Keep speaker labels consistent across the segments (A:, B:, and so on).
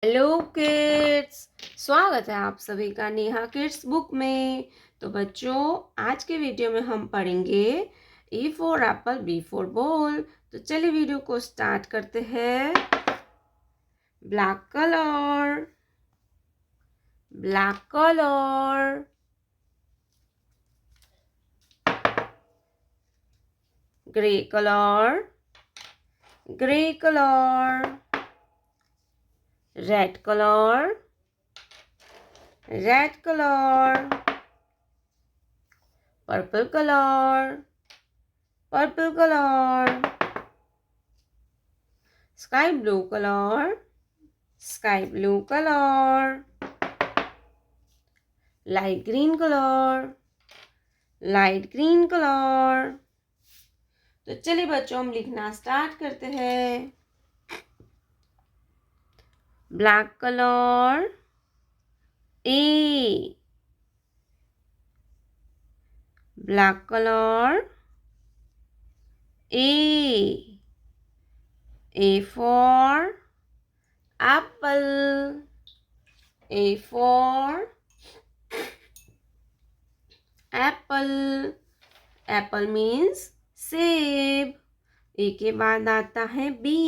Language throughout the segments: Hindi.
A: Hello kids. स्वागत है आप सभी का नेहा किड्स बुक में। तो बच्चों, आज के वीडियो में हम पढ़ेंगे A for apple, B for ball. तो चलिए वीडियो को स्टार्ट करते हैं। Black colour, black colour. Grey colour, grey colour. Red colour, red colour. Purple colour, purple colour. Sky blue colour, sky blue colour. Light green colour, light green colour. तो चलिए बच्चों, हम लिखना स्टार्ट करते हैं। Black colour, A. Black colour, A. A for apple, A for apple. Apple means सेब। ए के बाद आता है बी।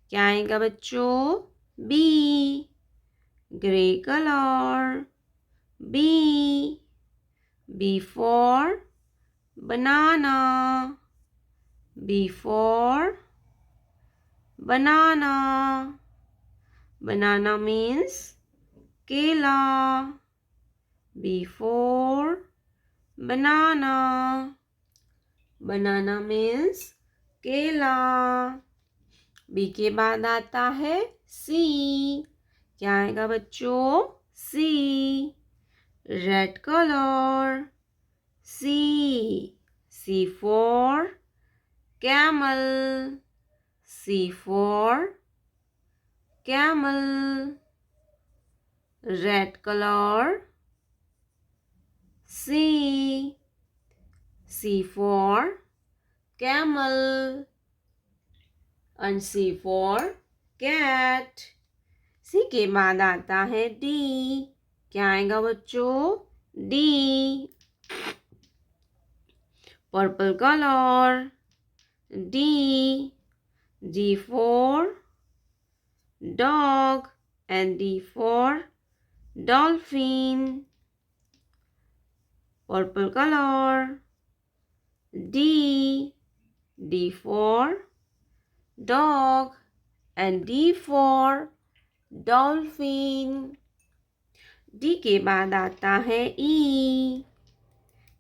A: क्या आएगा बच्चों? B. Grey colour, B. B for banana, B for banana. Banana means केला। B for banana. Banana means केला। B के बाद आता है C। क्या आएगा बच्चों? C। Red colour, C। C for camel, C for camel. Red color, C. C for camel and C for cat. C के बाद आता है D। क्या आएगा बच्चों? D. Purple color, D. D for dog and D for dolphin. Purple color, D. D for dog and D for dolphin. D के बाद आता है E।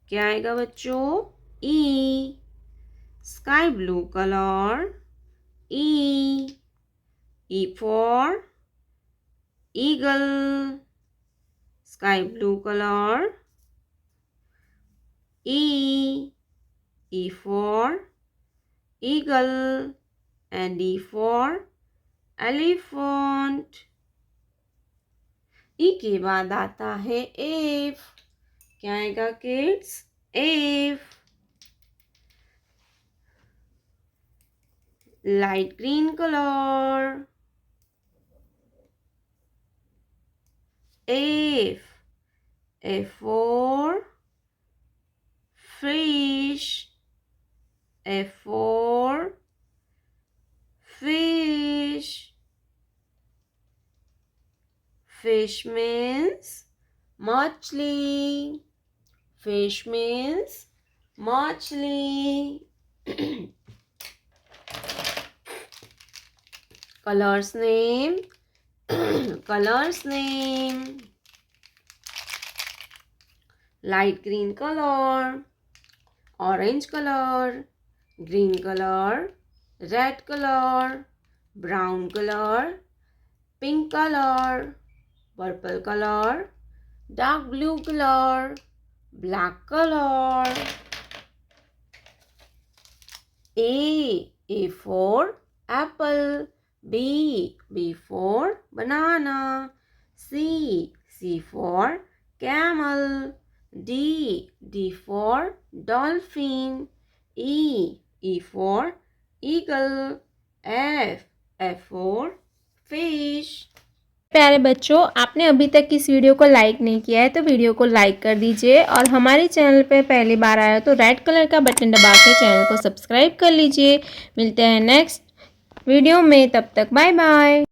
A: क्या आएगा बच्चों? E. Sky blue color, E. E for eagle, sky blue color, E. E for eagle and E for elephant. E के बाद आता है F। क्या आएगा kids? F. Light green color, F. F for fish, F for fish. Fish means machli. Fish means machli. Colors name, colors name. Light green color, orange color, green color, red color, brown color, pink color, purple color, dark blue color, black color. A for apple, B for banana, C for camel, D for dolphin, E for eagle, F for fish.
B: प्यारे बच्चों, आपने अभी तक इस वीडियो को लाइक नहीं किया है तो वीडियो को लाइक कर दीजिए और हमारे चैनल पे पहली बार आया तो रेड कलर का बटन दबा के चैनल को सब्सक्राइब कर लीजिए। मिलते हैं नेक्स्ट वीडियो में, तब तक बाय बाय।